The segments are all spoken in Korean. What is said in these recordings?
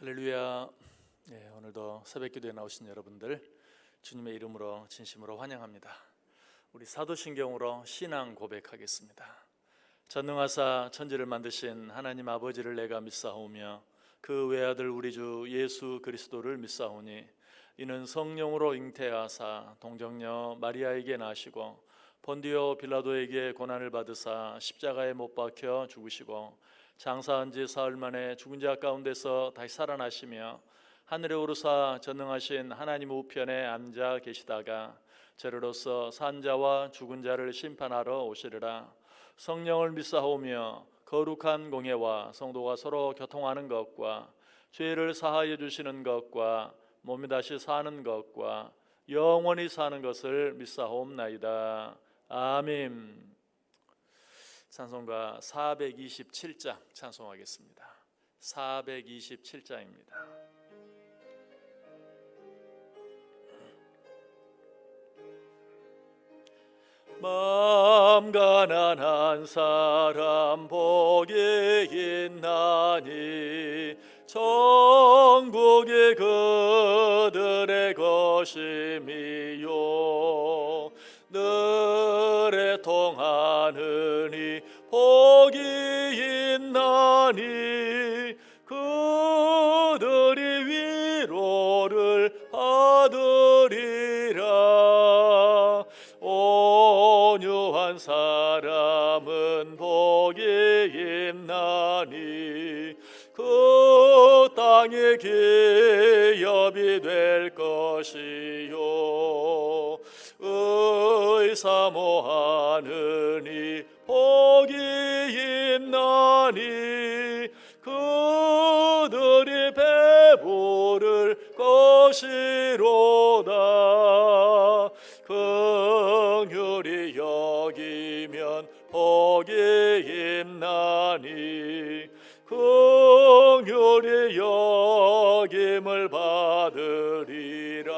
할렐루야. 오늘도 새벽기도에 나오신 여러분들 주님의 이름으로 진심으로 환영합니다. 우리 사도신경으로 신앙 고백하겠습니다. 전능하사 천지를 만드신 하나님 아버지를 내가 믿사오며 그 외아들 우리 주 예수 그리스도를 믿사오니 이는 성령으로 잉태하사 동정녀 마리아에게 나시고 본디오 빌라도에게 고난을 받으사 십자가에 못 박혀 죽으시고 장사한 지 사흘 만에 죽은 자 가운데서 다시 살아나시며 하늘에 오르사 전능하신 하나님 우편에 앉아 계시다가 저리로서 산 자와 죽은 자를 심판하러 오시리라. 성령을 믿사오며 거룩한 공예와 성도가 서로 교통하는 것과 죄를 사하여 주시는 것과 몸이 다시 사는 것과 영원히 사는 것을 믿사옵나이다. 아멘. 찬송가 427장 찬송하겠습니다. 427장입니다. 마음 가난한 사람 복이 있나니 천국이 그들의 것임이요 늘에 통하느니 복이 있나니 그들이 위로를 받으리라. 온유한 사람은 복이 있나니 그 땅의 기업이 될 것이요 의사모하느니 복이 있나니 그들이 배부를 것이로다. 긍휼히 여기면 복이 있나니 긍휼히 여김을 받으리라.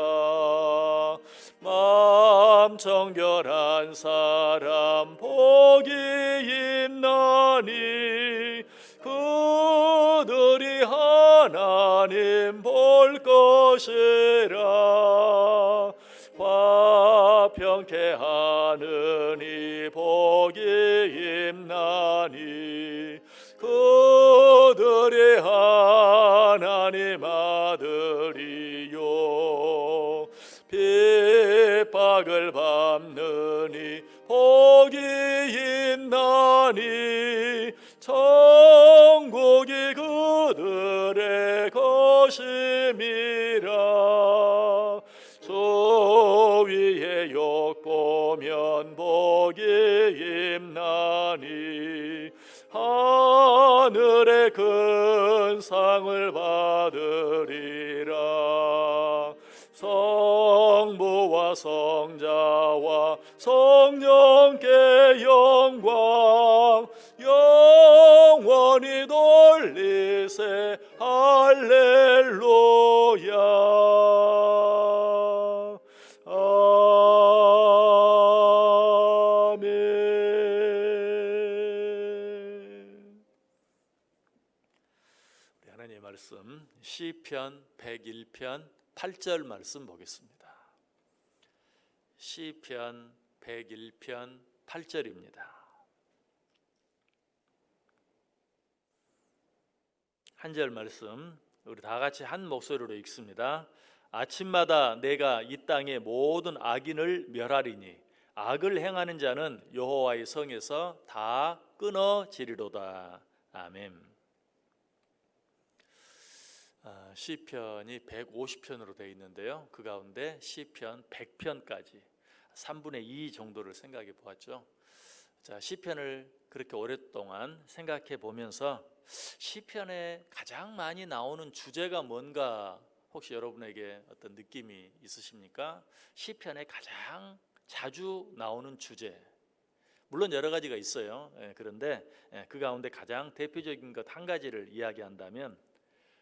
마음 정결한 사람 복이 있나니 그들이 하나님 볼 것이라. 화평케 하느니 복이 있나니 그들이 하나님 아들이요 핍박을 밟느니 복이 있나니 천국이 그들의 것임이라. 주 위에 욕보면 복이 있나니 하늘의 큰 상을 받으리라. 성부와 성자와 성령께 영광 영원히 돌리세. 할렐루야. 아멘. 하나님의 말씀 시편 101편 8절 말씀 보겠습니다. 시편 101편 8절입니다. 한 절 말씀 우리 다 같이 한 목소리로 읽습니다. 아침마다 내가 이 땅의 모든 악인을 멸하리니 악을 행하는 자는 여호와의 성에서 다 끊어지리로다. 아멘. 시편이 150편으로 되어 있는데요. 그 가운데 시편 100편까지 3분의 2 정도를 생각해 보았죠. 자, 시편을 그렇게 오랫동안 생각해 보면서 시편에 가장 많이 나오는 주제가 뭔가 혹시 여러분에게 어떤 느낌이 있으십니까? 시편에 가장 자주 나오는 주제, 물론 여러 가지가 있어요. 그런데 그 가운데 가장 대표적인 것 한 가지를 이야기한다면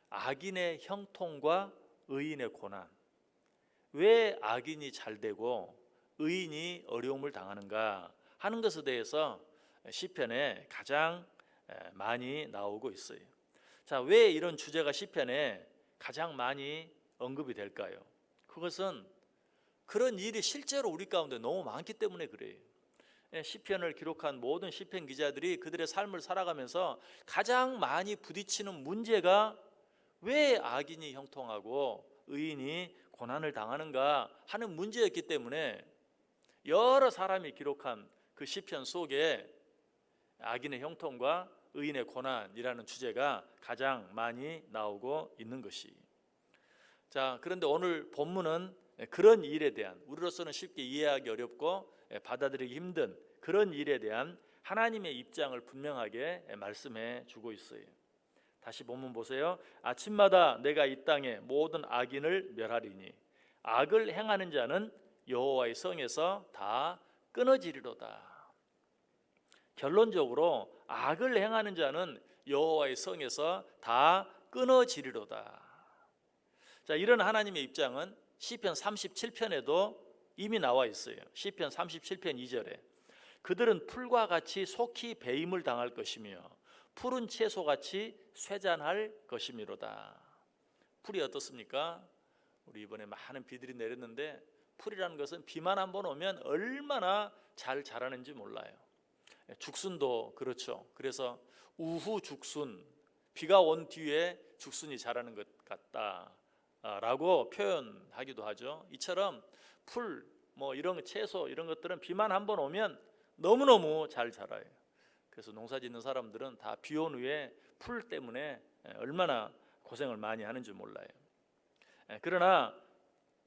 악인의 형통과 의인의 고난. 왜 악인이 잘 되고 의인이 어려움을 당하는가 하는 것에 대해서 시편에 가장 많이 나오고 있어요. 자, 왜 이런 주제가 시편에 가장 많이 언급이 될까요? 그것은 그런 일이 실제로 우리 가운데 너무 많기 때문에 그래요. 시편을 기록한 모든 시편 기자들이 그들의 삶을 살아가면서 가장 많이 부딪히는 문제가 왜 악인이 형통하고 의인이 고난을 당하는가 하는 문제였기 때문에 여러 사람이 기록한 그 시편 속에 악인의 형통과 의인의 고난이라는 주제가 가장 많이 나오고 있는 것이. 자, 그런데 오늘 본문은 그런 일에 대한, 우리로서는 쉽게 이해하기 어렵고 받아들이기 힘든 그런 일에 대한 하나님의 입장을 분명하게 말씀해 주고 있어요. 다시 본문 보세요. 아침마다 내가 이 땅에 모든 악인을 멸하리니 악을 행하는 자는 여호와의 성에서 다 끊어지리로다. 결론적으로 악을 행하는 자는 여호와의 성에서 다 끊어지리로다. 자, 이런 하나님의 입장은 시편 37편에도 이미 나와 있어요. 시편 37편 2절에 그들은 풀과 같이 속히 배임을 당할 것이며 푸른 채소같이 쇠잔할 것이미로다. 풀이 어떻습니까? 우리 이번에 많은 비들이 내렸는데 풀이라는 것은 비만 한번 오면 얼마나 잘 자라는지 몰라요. 죽순도 그렇죠. 그래서 우후 죽순, 비가 온 뒤에 죽순이 자라는 것 같다라고 표현하기도 하죠. 이처럼 풀, 이런 채소 이런 것들은 비만 한번 오면 너무너무 잘 자라요. 그래서 농사 짓는 사람들은 다 비 온 후에 풀 때문에 얼마나 고생을 많이 하는지 몰라요. 그러나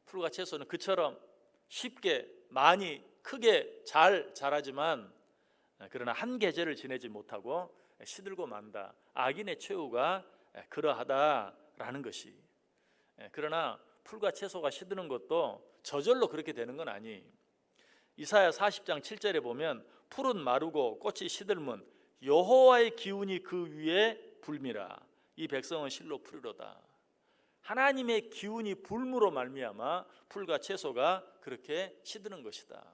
풀과 채소는 그처럼 쉽게 많이 크게 잘 자라지만 그러나 한 계절을 지내지 못하고 시들고 만다. 악인의 최후가 그러하다라는 것이. 그러나 풀과 채소가 시드는 것도 저절로 그렇게 되는 건 아니에요. 이사야 40장 7절에 보면 풀은 마르고 꽃이 시들면 여호와의 기운이 그 위에 불미라. 이 백성은 실로 풀이로다. 하나님의 기운이 불므로 말미암아 풀과 채소가 그렇게 시드는 것이다.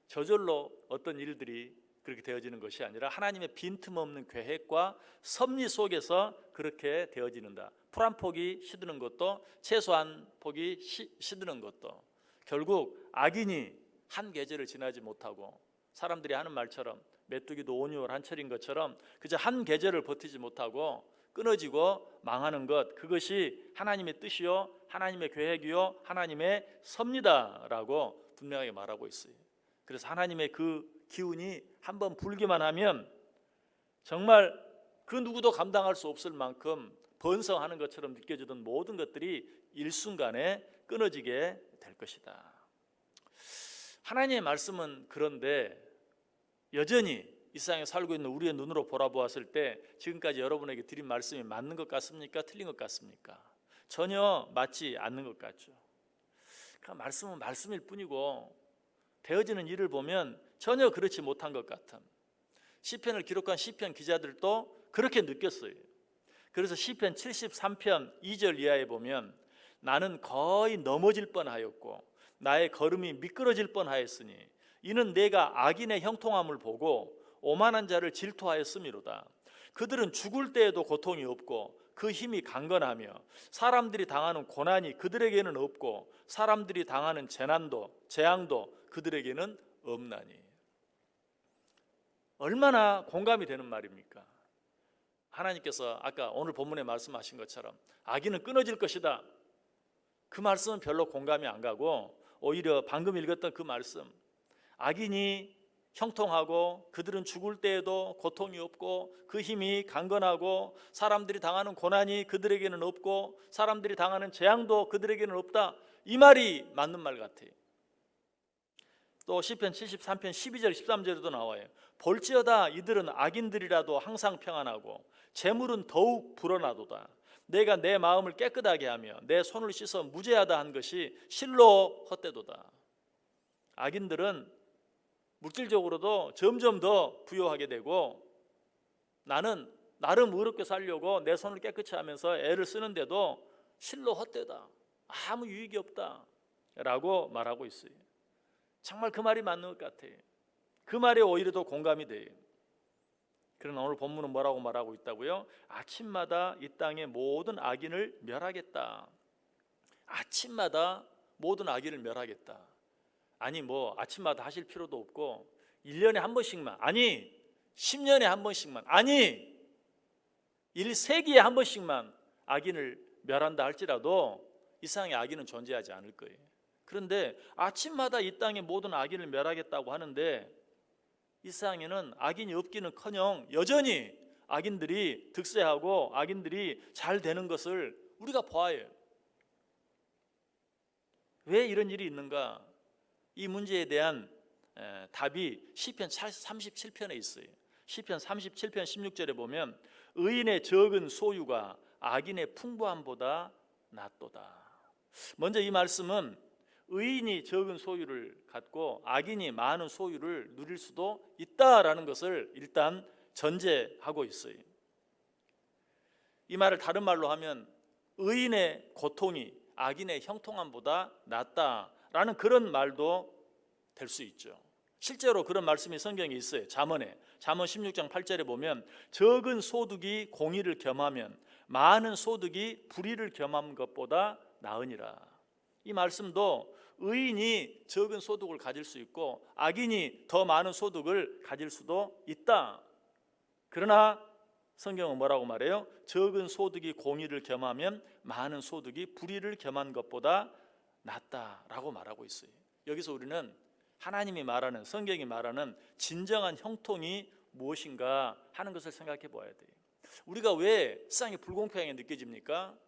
저절로 어떤 일들이 그렇게 되어지는 것이 아니라 하나님의 빈틈없는 계획과 섭리 속에서 그렇게 되어지는다. 풀 한 폭이 시드는 것도 채소 한 폭이 시드는 것도 결국 악인이 한 계절을 지나지 못하고 사람들이 하는 말처럼 메뚜기도 5, 6월 한철인 것처럼 그저 한 계절을 버티지 못하고 끊어지고 망하는 것, 그것이 하나님의 뜻이요 하나님의 계획이요 하나님의 섭리다라고 분명하게 말하고 있어요. 그래서 하나님의 그 기운이 한번 불기만 하면 정말 그 누구도 감당할 수 없을 만큼 번성하는 것처럼 느껴지던 모든 것들이 일순간에 끊어지게 될 것이다. 하나님의 말씀은 그런데 여전히 이 세상에 살고 있는 우리의 눈으로 보아보았을 때 지금까지 여러분에게 드린 말씀이 맞는 것 같습니까? 틀린 것 같습니까? 전혀 맞지 않는 것 같죠. 그러니까 말씀은 말씀일 뿐이고 되어지는 일을 보면 전혀 그렇지 못한 것 같은, 시편을 기록한 시편 기자들도 그렇게 느꼈어요. 그래서 시편 73편 2절 이하에 보면 나는 거의 넘어질 뻔하였고 나의 걸음이 미끄러질 뻔하였으니 이는 내가 악인의 형통함을 보고 오만한 자를 질투하였음이로다. 그들은 죽을 때에도 고통이 없고 그 힘이 강건하며 사람들이 당하는 고난이 그들에게는 없고 사람들이 당하는 재앙도 그들에게는 없나니. 얼마나 공감이 되는 말입니까? 하나님께서 아까 오늘 본문에 말씀하신 것처럼 악인은 끊어질 것이다. 그 말씀은 별로 공감이 안 가고 오히려 방금 읽었던 그 말씀, 악인이 형통하고 그들은 죽을 때에도 고통이 없고 그 힘이 강건하고 사람들이 당하는 고난이 그들에게는 없고 사람들이 당하는 재앙도 그들에게는 없다. 이 말이 맞는 말 같아요. 또 시편 73편 12절 13절에도 나와요. 볼지어다 이들은 악인들이라도 항상 평안하고 재물은 더욱 불어나도다. 내가 내 마음을 깨끗하게 하며 내 손을 씻어 무죄하다 한 것이 실로 헛되도다. 악인들은 물질적으로도 점점 더 부유하게 되고 나는 나름 의롭게 살려고 내 손을 깨끗이 하면서 애를 쓰는데도 실로 헛되다. 아무 유익이 없다 라고 말하고 있어요. 정말 그 말이 맞는 것 같아요. 그 말에 오히려 더 공감이 돼요. 그러나 오늘 본문은 뭐라고 말하고 있다고요? 아침마다 이 땅의 모든 악인을 멸하겠다. 아침마다 모든 악인을 멸하겠다. 아니 뭐 아침마다 하실 필요도 없고 1년에 한 번씩만, 아니 10년에 한 번씩만, 아니 1세기에 한 번씩만 악인을 멸한다 할지라도 이 세상에 악인은 존재하지 않을 거예요. 그런데 아침마다 이 땅의 모든 악인을 멸하겠다고 하는데 이 세상에는 악인이 없기는커녕 여전히 악인들이 득세하고 악인들이 잘 되는 것을 우리가 보아요. 왜 이런 일이 있는가? 이 문제에 대한 답이 시편 37편에 있어요. 시편 37편 16절에 보면 의인의 적은 소유가 악인의 풍부함보다 낫도다. 먼저 이 말씀은 의인이 적은 소유를 갖고 악인이 많은 소유를 누릴 수도 있다라는 것을 일단 전제하고 있어요. 이 말을 다른 말로 하면 의인의 고통이 악인의 형통함보다 낫다라는 그런 말도 될 수 있죠. 실제로 그런 말씀이 성경에 있어요. 잠언에, 잠언 16장 8절에 보면 적은 소득이 공의를 겸하면 많은 소득이 불의를 겸한 것보다 나으니라. 이 말씀도 의인이 적은 소득을 가질 수 있고 악인이 더 많은 소득을 가질 수도 있다. 그러나 성경은 뭐라고 말해요? 적은 소득이 공의를 겸하면 많은 소득이 불의를 겸한 것보다 낫다라고 말하고 있어요. 여기서 우리는 하나님이 말하는, 성경이 말하는 진정한 형통이 무엇인가 하는 것을 생각해 봐야 돼요. 우리가 왜 세상이 불공평하게 느껴집니까?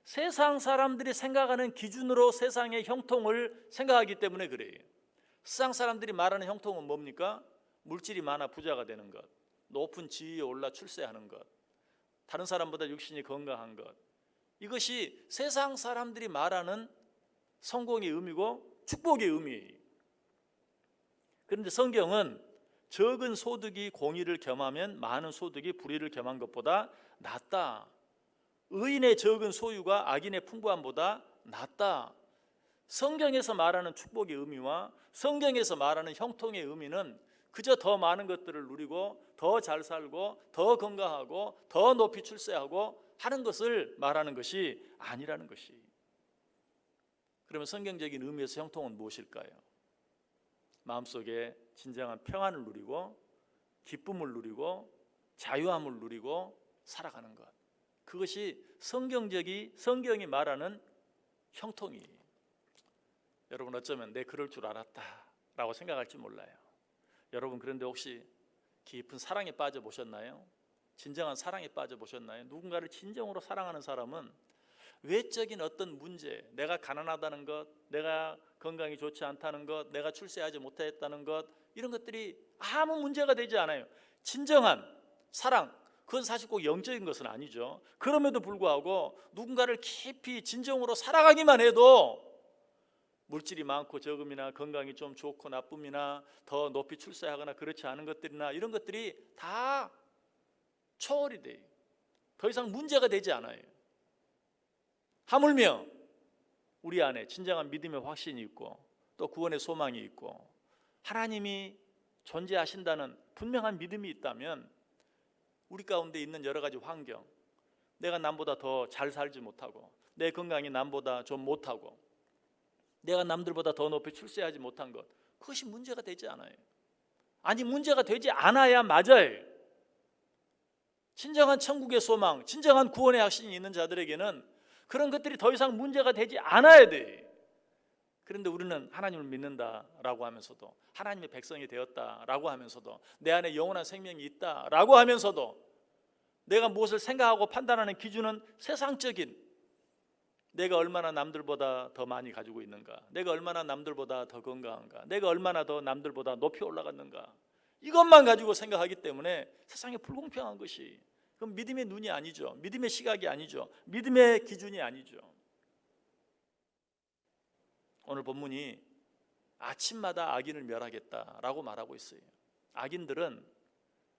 세상 사람들이 생각하는 기준으로 세상의 형통을 생각하기 때문에 그래요. 세상 사람들이 말하는 형통은 뭡니까? 물질이 많아 부자가 되는 것, 높은 지위에 올라 출세하는 것, 다른 사람보다 육신이 건강한 것, 이것이 세상 사람들이 말하는 성공의 의미고 축복의 의미예요. 그런데 성경은 적은 소득이 공의를 겸하면 많은 소득이 불의를 겸한 것보다 낫다. 의인의 적은 소유가 악인의 풍부함보다 낫다. 성경에서 말하는 축복의 의미와 성경에서 말하는 형통의 의미는 그저 더 많은 것들을 누리고 더 잘 살고 더 건강하고 더 높이 출세하고 하는 것을 말하는 것이 아니라는 것이. 그러면 성경적인 의미에서 형통은 무엇일까요? 마음속에 진정한 평안을 누리고 기쁨을 누리고 자유함을 누리고 살아가는 것, 그것이 성경이 말하는 형통이에요. 여러분 어쩌면 내 그럴 줄 알았다 라고 생각할지 몰라요. 여러분 그런데 혹시 깊은 사랑에 빠져보셨나요? 진정한 사랑에 빠져보셨나요? 누군가를 진정으로 사랑하는 사람은 외적인 어떤 문제, 내가 가난하다는 것, 내가 건강이 좋지 않다는 것, 내가 출세하지 못했다는 것, 이런 것들이 아무 문제가 되지 않아요. 진정한 사랑, 그건 사실 꼭 영적인 것은 아니죠. 그럼에도 불구하고 누군가를 깊이 진정으로 사랑하기만 해도 물질이 많고 적음이나 건강이 좀 좋고 나쁨이나 더 높이 출세하거나 그렇지 않은 것들이나 이런 것들이 다 초월이 돼요. 더 이상 문제가 되지 않아요. 하물며 우리 안에 진정한 믿음의 확신이 있고 또 구원의 소망이 있고 하나님이 존재하신다는 분명한 믿음이 있다면 우리 가운데 있는 여러 가지 환경, 내가 남보다 더 잘 살지 못하고 내 건강이 남보다 좀 못하고 내가 남들보다 더 높이 출세하지 못한 것, 그것이 문제가 되지 않아요. 아니 문제가 되지 않아야 맞아요. 진정한 천국의 소망, 진정한 구원의 확신이 있는 자들에게는 그런 것들이 더 이상 문제가 되지 않아야 돼. 그런데 우리는 하나님을 믿는다라고 하면서도 하나님의 백성이 되었다라고 하면서도 내 안에 영원한 생명이 있다라고 하면서도 내가 무엇을 생각하고 판단하는 기준은 세상적인, 내가 얼마나 남들보다 더 많이 가지고 있는가, 내가 얼마나 남들보다 더 건강한가, 내가 얼마나 더 남들보다 높이 올라갔는가, 이것만 가지고 생각하기 때문에 세상에 불공평한 것이, 그럼 믿음의 눈이 아니죠. 믿음의 시각이 아니죠. 믿음의 기준이 아니죠. 오늘 본문이 아침마다 악인을 멸하겠다라고 말하고 있어요. 악인들은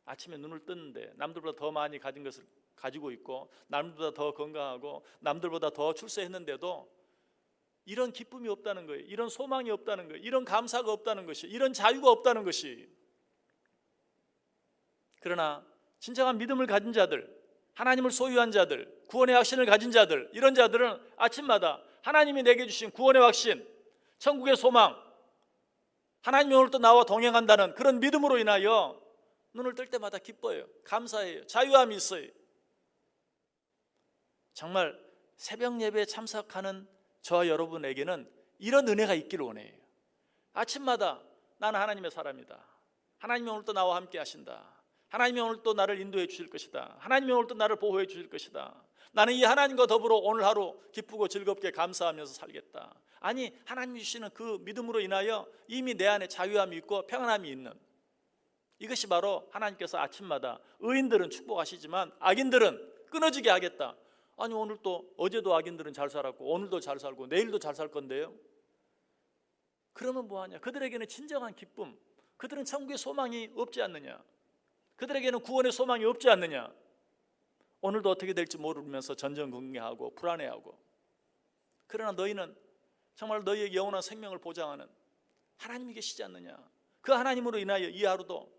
아침에 눈을 뜨는데 남들보다 더 많이 가진 것을 가지고 있고 남들보다 더 건강하고 남들보다 더 출세했는데도 이런 기쁨이 없다는 거예요. 이런 소망이 없다는 거예요. 이런 감사가 없다는 것이, 이런 자유가 없다는 것이. 그러나 진정한 믿음을 가진 자들, 하나님을 소유한 자들, 구원의 확신을 가진 자들, 이런 자들은 아침마다 하나님이 내게 주신 구원의 확신, 천국의 소망, 하나님이 오늘도 나와 동행한다는 그런 믿음으로 인하여 눈을 뜰 때마다 기뻐요. 감사해요. 자유함이 있어요. 정말 새벽 예배에 참석하는 저와 여러분에게는 이런 은혜가 있기를 원해요. 아침마다 나는 하나님의 사람이다. 하나님이 오늘도 나와 함께 하신다. 하나님이 오늘도 나를 인도해 주실 것이다. 하나님이 오늘도 나를 보호해 주실 것이다. 나는 이 하나님과 더불어 오늘 하루 기쁘고 즐겁게 감사하면서 살겠다. 아니, 하나님이 주시는 그 믿음으로 인하여 이미 내 안에 자유함이 있고 평안함이 있는, 이것이 바로 하나님께서 아침마다 의인들은 축복하시지만 악인들은 끊어지게 하겠다. 아니, 오늘도 어제도 악인들은 잘 살았고 오늘도 잘 살고 내일도 잘 살 건데요. 그러면 뭐하냐? 그들에게는 진정한 기쁨, 그들은 천국의 소망이 없지 않느냐? 그들에게는 구원의 소망이 없지 않느냐? 오늘도 어떻게 될지 모르면서 전전긍긍하고 불안해하고, 그러나 너희는 정말 너희의 영원한 생명을 보장하는 하나님이 계시지 않느냐? 그 하나님으로 인하여 이 하루도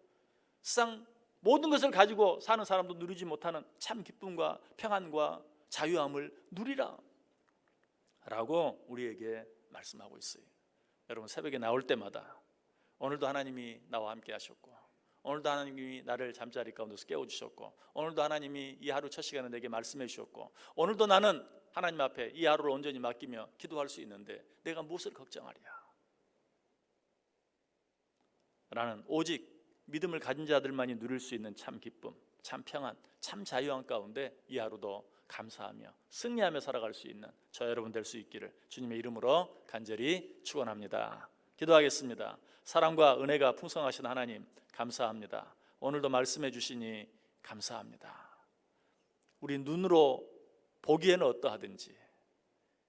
세상 모든 것을 가지고 사는 사람도 누리지 못하는 참 기쁨과 평안과 자유함을 누리라 라고 우리에게 말씀하고 있어요. 여러분, 새벽에 나올 때마다 오늘도 하나님이 나와 함께 하셨고, 오늘도 하나님이 나를 잠자리 가운데서 깨워주셨고, 오늘도 하나님이 이 하루 첫 시간에 내게 말씀해 주셨고, 오늘도 나는 하나님 앞에 이 하루를 온전히 맡기며 기도할 수 있는데 내가 무엇을 걱정하랴? 라는 오직 믿음을 가진 자들만이 누릴 수 있는 참 기쁨, 참 평안, 참 자유함 가운데 이 하루도 감사하며 승리하며 살아갈 수 있는 저 여러분 될 수 있기를 주님의 이름으로 간절히 축원합니다. 기도하겠습니다. 사랑과 은혜가 풍성하신 하나님, 감사합니다. 오늘도 말씀해 주시니 감사합니다. 우리 눈으로 보기에는 어떠하든지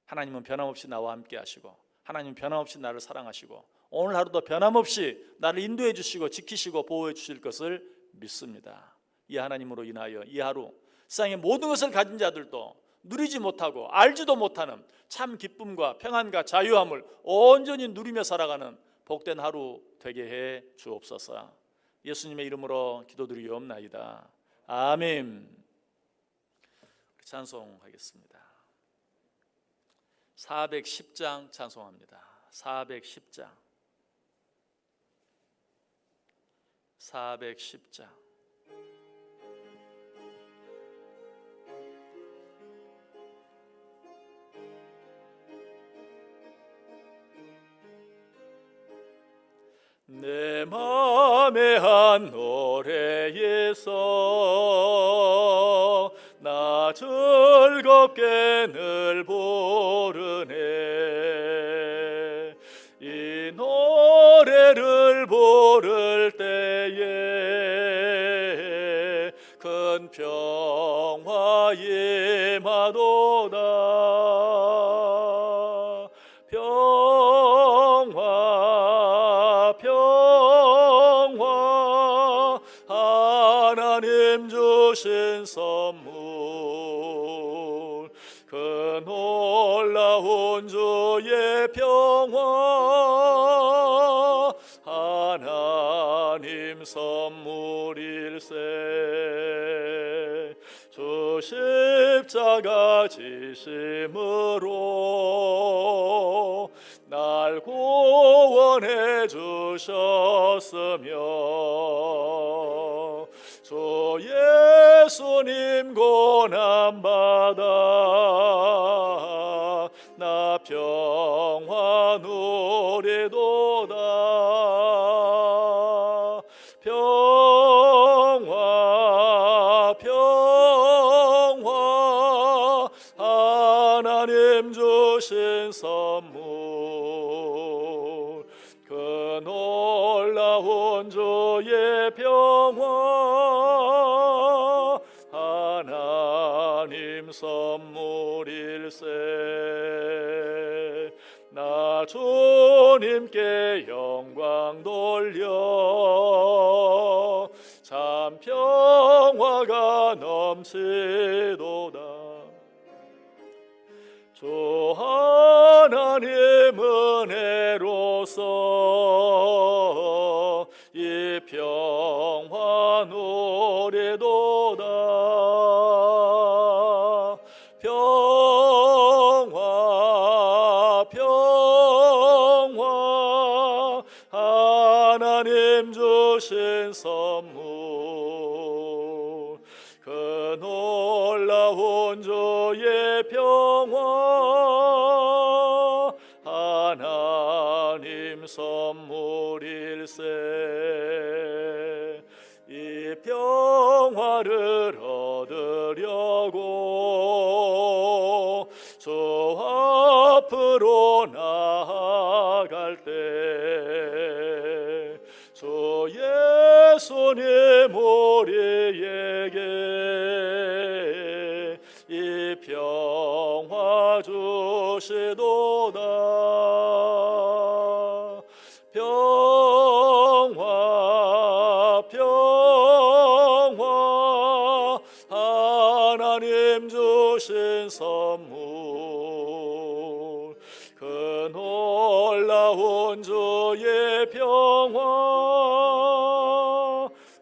하나님은 변함없이 나와 함께 하시고, 하나님은 변함없이 나를 사랑하시고, 오늘 하루도 변함없이 나를 인도해 주시고 지키시고 보호해 주실 것을 믿습니다. 이 하나님으로 인하여 이 하루 세상의 모든 것을 가진 자들도 누리지 못하고 알지도 못하는 참 기쁨과 평안과 자유함을 온전히 누리며 살아가는 복된 하루 되게 해 주옵소서. 예수님의 이름으로 기도드리옵나이다. 아멘. 찬송하겠습니다. 410장 찬송합니다. 410장 410장 내 맘의 한 노래에서 나 즐겁게 늘 부르네. 이 노래를 부를 때에 큰 평화 임하도다. 평화 하나님 주신 선물, 그 놀라운 주의 평화 하나님 선물일세. 주 십자가 지심으로 날 구원해 주셨으며, 주 예수님 고난받아 나 평화 누리도다. 평화 하나님 주신 선물, 그 놀라운 주의 평화 하나님 선물일세. 나 주님께 영광 돌려 참 평화가 넘치도다. 주 하나님 은혜로서 이 평화 주의 평화 하나님 선물일세. 이 평화를 얻으려고 저 앞으로 나아갈 때 주 예수님 우리에게 이 평화 주시도다. 평화 평화 하나님 주신 선물 그 놀라운 주의 평화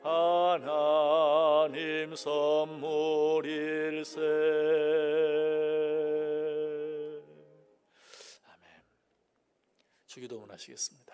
하나님 선물일세. 아멘. 주기도문 하시겠습니다.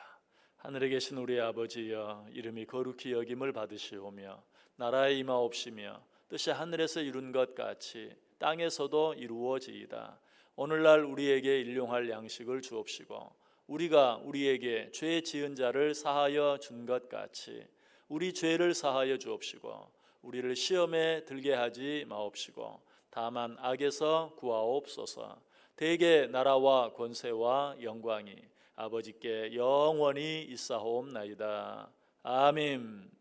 하늘에 계신 우리 아버지여, 이름이 거룩히 여김을 받으시오며 나라에 임하옵시며 뜻이 하늘에서 이룬 것 같이 땅에서도 이루어지이다. 오늘날 우리에게 일용할 양식을 주옵시고 우리가 우리에게 죄 지은 자를 사하여 준 것 같이 우리 죄를 사하여 주옵시고 우리를 시험에 들게 하지 마옵시고 다만 악에서 구하옵소서. 대개 나라와 권세와 영광이 아버지께 영원히 있사옵나이다. 아멘.